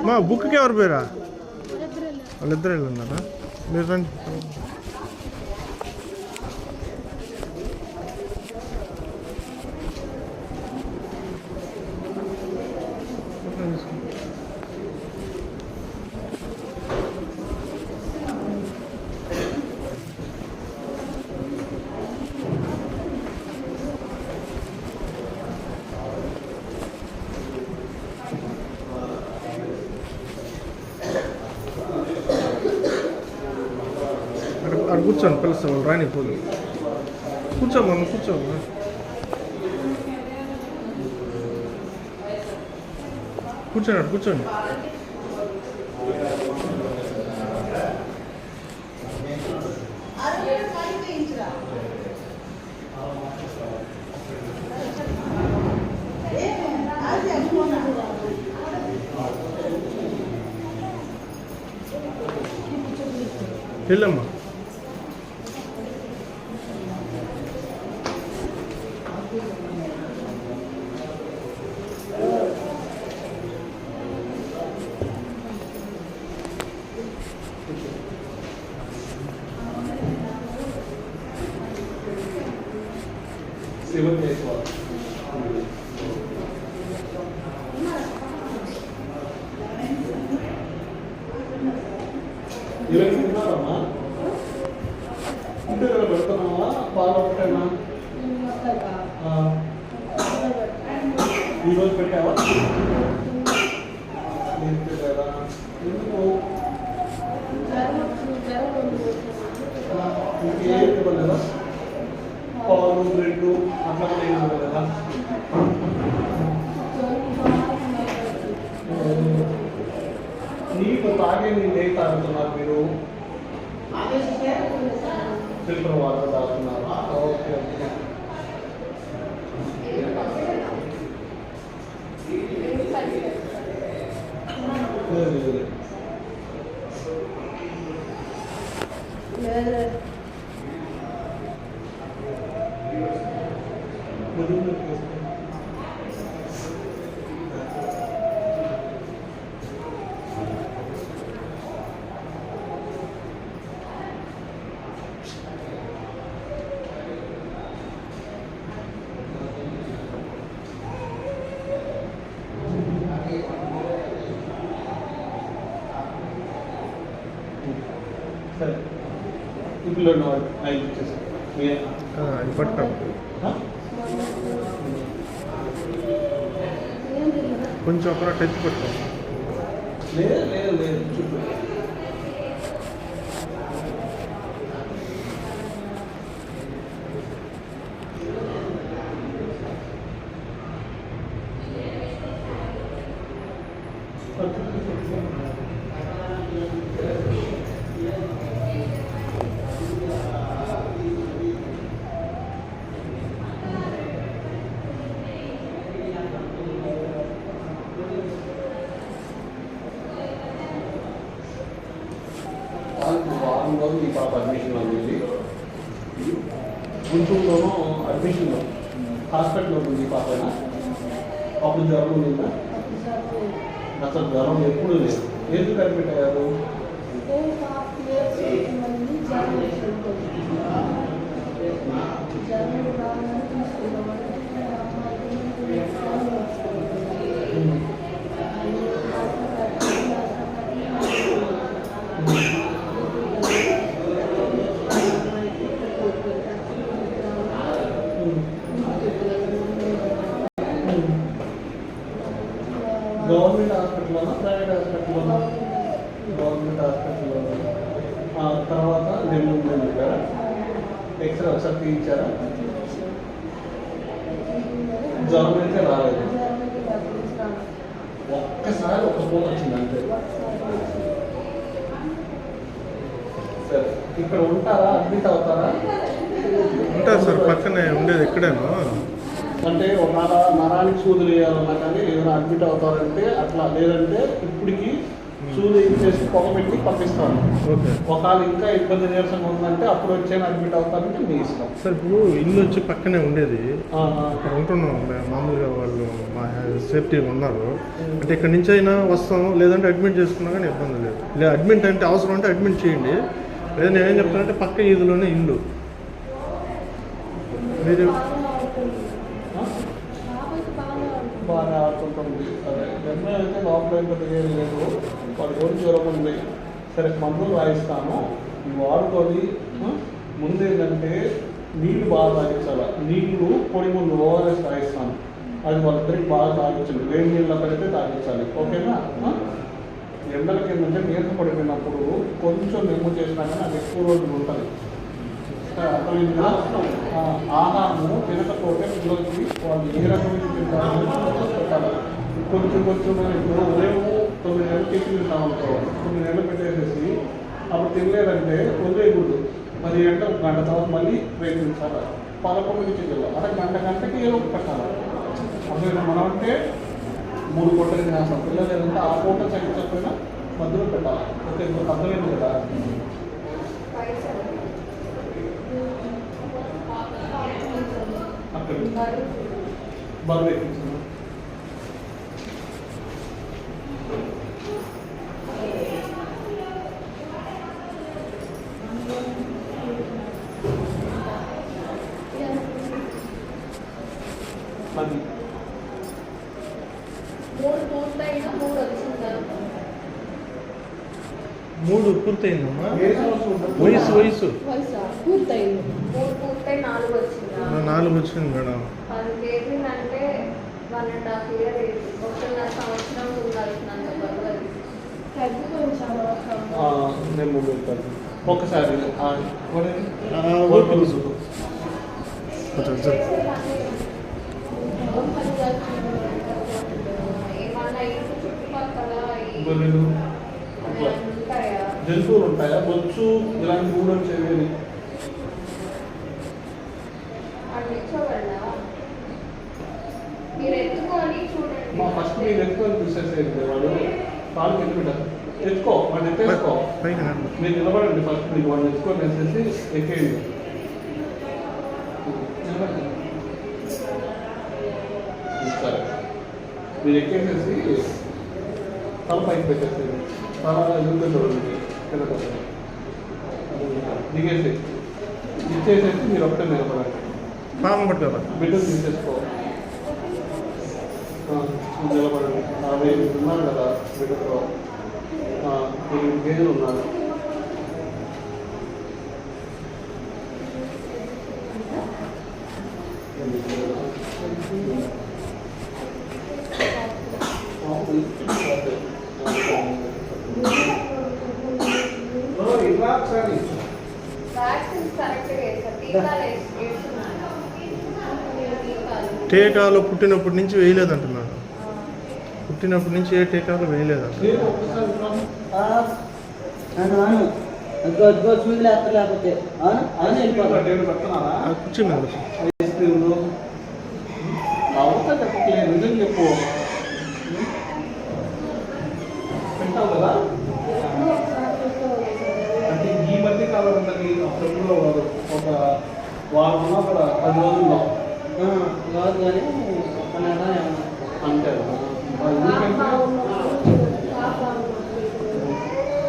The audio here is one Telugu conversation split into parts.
మా బుక్కి ఎవరు పేరా? వాళ్ళిద్దరు వెళ్ళన్నారా? మీరు రండి. అక్కడ కూర్చోండి, పిలుస్తాం వాళ్ళు రాని పోదు. కూర్చోమ్మా, కూర్చోమ్మా. కూర్చోండి, కూర్చోండి. వెళ్ళమ్మా. తిన్నారమ్మా? ఇంటి దగ్గర పెడుతున్నావా? పాలు ఒకటేనా? ఈరోజు పెట్టావా? ఎందుకు ఇంకేం ఇవ్వలేదా? పాలు బ్రెడ్ అట్లా కూడా ఏం ఇవ్వలేదా? నీకు తాగే నీళ్ళు ఏ తాగుతున్నారు మీరు? ఫిల్టర్ వాటర్ తాగుతున్నారా? Okay okay. సరే ఇప్పుడు ఐదు ఇచ్చేసాను. పట్టుకోండి, కొంచెం ఒక టచ్ పట్టుకోండి. లేదు లేదు లేదు చుట్టూ వారం రోజులు ఈ పాప అడ్మిషన్ ఉంది. గుంటూరులోనూ అడ్మిషన్ హాస్పిటల్లో ఉంది ఈ పాపైనా. అప్పుడు జ్వరం ఉందా? అసలు జ్వరం ఎప్పుడు లేదు. ఎందుకు అడ్మిట్ అయ్యారు? గవర్నమెంట్ హాస్పిటల్లోనా ప్రైవేట్ హాస్పిటల్లోనా? గవర్నమెంట్ హాస్పిటల్లోనా. తర్వాత నెల్లూరు వెళ్ళారా? ఎక్స్రే ఒకసారి తీయించారా? జ్వరం అయితే రాలేదు. ఒక్కసారి ఒక ఫోన్ వచ్చింది అంతే. సరే ఇక్కడ ఉంటారా? అడ్మిట్ అవుతారా? ఉంటారు సార్, పక్కనే ఉండేది ఎక్కడేమో. అంటే ఒక నరానికి సూదులు వేయాలన్నా కానీ ఏదైనా అడ్మిట్ అవుతారంటే అట్లా. లేదంటే ఇప్పటికి సూది చేసి పొగ పెట్టి పంపిస్తాను. ఓకే. ఒకవేళ ఇంకా ఇబ్బంది నీరసంగా ఉందంటే అప్పుడు వచ్చే అడ్మిట్ అవుతారంటే మీ ఇష్టం. సార్ ఇప్పుడు ఇల్లు వచ్చి పక్కనే ఉండేది, ఆహా. అక్కడ ఉంటున్నాం మామూలుగా వాళ్ళు మా సేఫ్టీగా ఉన్నారు. అంటే ఇక్కడ నుంచి అయినా వస్తాం, లేదంటే అడ్మిట్ చేసుకున్నా కానీ ఇబ్బంది లేదు. లేదా అడ్మిట్ అంటే అవసరం అంటే అడ్మిట్ చేయండి, లేదా నేనేం చెప్తానంటే పక్క ఈదులోనే ఇల్లు మీరు బాగా ఆడుతుంటుంది. అదే జన్మ అయితే లోపల ఏం లేదు, వాడి రోజు జ్వరం ఉంది, సరే మందులు రాయిస్తాను ఇవి వాడుకొని. ముందు ఏంటంటే నీళ్లు బాగా తాగించాలి. నీళ్లు పొడి ముందు ఓఆర్ఎస్ తాగిస్తాను, అది వాళ్ళిద్దరికి బాగా తాగించండి. వేడి నీళ్ళ పెడితే తాగించాలి. ఓకేనా? ఎండలకి ఏంటంటే నీరు పడిపోయినప్పుడు కొంచెం నెమ్ము చేసినా కానీ అది ఎక్కువ రోజులు ఉంటుంది. ఆహారము తినకపోతే పిల్లలకి వాళ్ళు ఏ రకమైన తింటారు పెట్టాలి. కొంచెం కొంచెం ఇప్పుడు ఉదయం 9 నెలలు టిఫిన్ తింటాం అనుకో, 9 నెలలు పెట్టేసేసి అప్పుడు తినలేదంటే వదిలేయకూడదు. 10 గంటలు గంట తర్వాత మళ్ళీ ప్రయత్నించాలి. 11 నుంచి వెళ్ళాలి. అలా గంటకి ఏదో ఒకటి పెట్టాలి. అప్పుడు మనం అంటే 3 పూటలు తినేస్తాం. పిల్లలు ఏదంటే ఆ పూట చదివించకపోయినా మధ్యలో పెట్టాలి. ఓకే, ఇప్పుడు అర్థమైంది కదా. అక్కడ బరువు ఎక్కించాను. అది 3 పూర్తయిందమ్మా. ఏ సంవత్సరం ఉంటుంది? వయసు పూర్తయింది. 3 పూర్తయి 4 వచ్చిందా? 4 వచ్చింది మేడం. 10 కేజీలు అంటే 1.5 ఇయర్ అయింది. 1.5 సంవత్సరం ఉండాల్సినంత బరువు అది. తగ్గి కొంచెం నేను ముందు వెళ్తాను ఒకసారి. ఏమన్నా ఇంటి చుట్టుపక్కల గొర్రెలు ఉంటాయా? జంతువులు ఉంటాయా? బొచ్చు ఇలాంటి కూడా వచ్చేవి. అందించగలరా? మీరు ఎత్తుకొని చూడండి. మా ఫస్ట్ మీరు ఎత్తుకొని చూసేసేది వాళ్ళు కాలు ఎత్తుకుంటారు. ఎత్తుకో వాడిని ఎత్తేసుకో. మీరు నిలబడండి. ఫస్ట్ మీకు వాడిని ఎత్తుకొని వేసేసి ఎక్కేయండి. సరే, మీరు ఎక్కేసేసి తల పైకి పెట్టేసేది. తల ఎదుగుతుంది దిగేసి ఇచ్చేసేసి మీరు ఒకటే నిలబడండి. పాపం పట్టుకోవాలి. బిడ్డలు తీసేసుకో. నిలబడండి. 40 ఉన్నారు కదా బిడ్డతో. 8 కేజీలు ఉన్నారు. ఇట్లా ఒకసారి వ్యాక్సిన్స్ కరెక్ట్గా వేస్తారు. టీకాలు వేస్తున్నాను. టీకాలు పుట్టినప్పటి నుంచి వేయలేదంటున్నాను. పుట్టినప్పటి నుంచి ఏ టీకాలు వేయలేదంట. నేను ఒకసారి అదిగో చూసి లేకపోతే పెడుతున్నారా? కూర్చో మీద కూర్చో. ఐస్ క్రీమ్లు అవుతా చెప్పట్లేదు, నిజం చెప్పు. పెట్టావు కదా. అంటే ఈ మధ్య కాలం ఉన్నది అప్పుడప్పుడు ఒక వారం ఉన్నా కూడా 10 రోజుల్లో కాదు కానీ ఒక నెల ఏమన్నా అంతే. ఎందుకంటే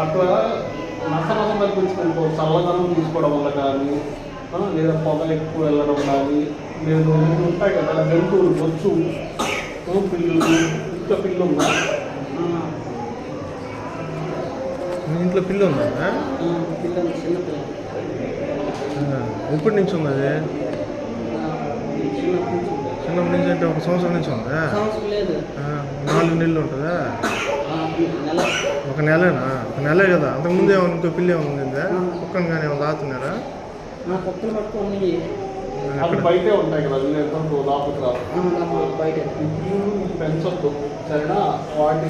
అట్లా నష్టం తగ్గించుకుంటూ చల్లదనం తీసుకోవడం వల్ల కానీ, లేదా పొగ ఎక్కువ వెళ్ళడం కానీ, లేదు ఉంటాయి కదా జంతువులు, బొచ్చు పిల్లులు, ఇంట్లో పిల్లు ఉందా? మీ ఇంట్లో పిల్ల ఉందా? పిల్లలు చిన్నపిల్లలు ఎప్పటి నుంచి ఉంది అది? చిన్నప్పటి నుంచి చిన్నప్పటి నుంచి అంటే 1 సంవత్సరం నుంచి ఉందా? సంవత్సరం లేదు, 4 నెలలు ఉంటుందా? నెల. 1 నెలేనా? 1 నెలే కదా. అంతకుముందు ఏమైనా ఇంకో పిల్ల ఏమైనా ఉందా? కుక్కను కానీ ఏమైనా దాతున్నారా? కుక్కలు పట్టుకొని అవి బయటే ఉంటాయి కదా, లేకపోతే లోపలికి రావు. బయట పెంచొద్దు సరేనా. వాటి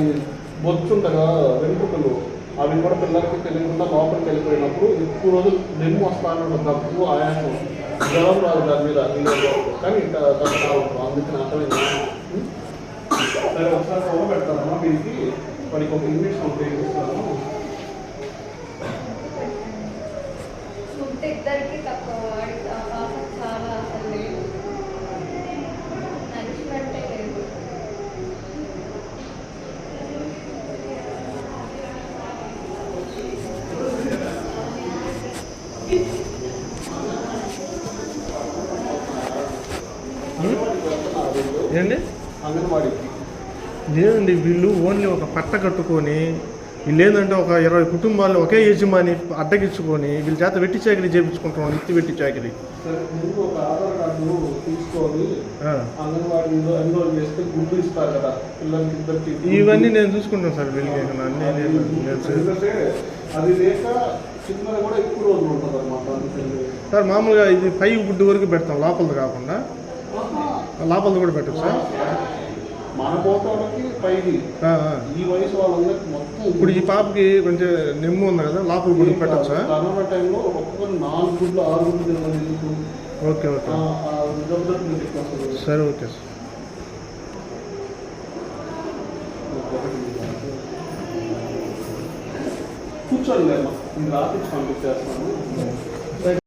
బొచ్చు ఉంటుంది కదా వెంట్రుకలు, అవి కూడా పిల్లలకి తెలియకుండా లోపలికి వెళ్ళిపోయినప్పుడు ఎక్కువ రోజులు నెమ్ము వస్తాను, దగ్గు, ఆయాసం, జ్వరం రాదు దాని మీద నీళ్ళలో, కానీ ఇంకా దగ్గర ఉంటుంది. అందుకని అర్థమైంది. సరే ఒకసారి పొగ పెడతానమ్మా. దీనికి వాడికి ఒక ఇంగ్లీష్ కంప్లీట్ చేస్తాను. ఫుడ్ ఇద్దరికి తక్కువ, వాడికి ఆ పాప చాలా అసలు లేదు, నచ్చినట్టే లేదు. ఏంటి అంగన్వాడీకి లేదండి, వీళ్ళు ఓన్లీ ఒక పట్ట కట్టుకొని వీళ్ళు ఏంటంటే ఒక 20 కుటుంబాలు ఒకే యజమాని అడ్డగించుకొని వీళ్ళ చేత వెట్టి చాకరీ చేయించుకుంటున్నాం, నిత్తి వెట్టి చాకరీ. సరే ముందు ఒక ఆధార్ కార్డు తీసుకొని ఆ. అంగన్వాడీలో ఎన్రోల్ చేస్తే గుర్తు ఇస్తారు కదా పిల్లలకి ఇద్దరికి. ఇవన్నీ నేను చూసుకుంటాను సార్, వీళ్ళకి అన్నీ ఎందుకంటే అది లేక చిన్నది కూడా ఎక్కువ రోజులు ఉంటుంది అనమాట. అందుకని సార్ మామూలుగా ఇది 5 గుడ్డు వరకు పెడతాం, లోపలది కాకుండా లోపలది కూడా పెట్టచ్చు సార్. మన పోతానికి పైది ఆ, ఆ. ఈ వయసు వాళ్ళందరికీ మొత్తం ఇప్పుడు ఈ పాపకి కొంచెం నెమ్ము ఉంది కదా, లోపల గుడ్డు పెట్టచ్చు సార్. కరోనా టైంలో ఒక్కొక్కరు 4 గుడ్లు 6 గుడ్లు తినమని ఎందుకు ఓకే ఓకే జబర్దస్త్ చెప్పేస్తారు. సరే ఓకే సార్. కూర్చోండి అమ్మా, నేను రాత్రి పంపించేస్తాను.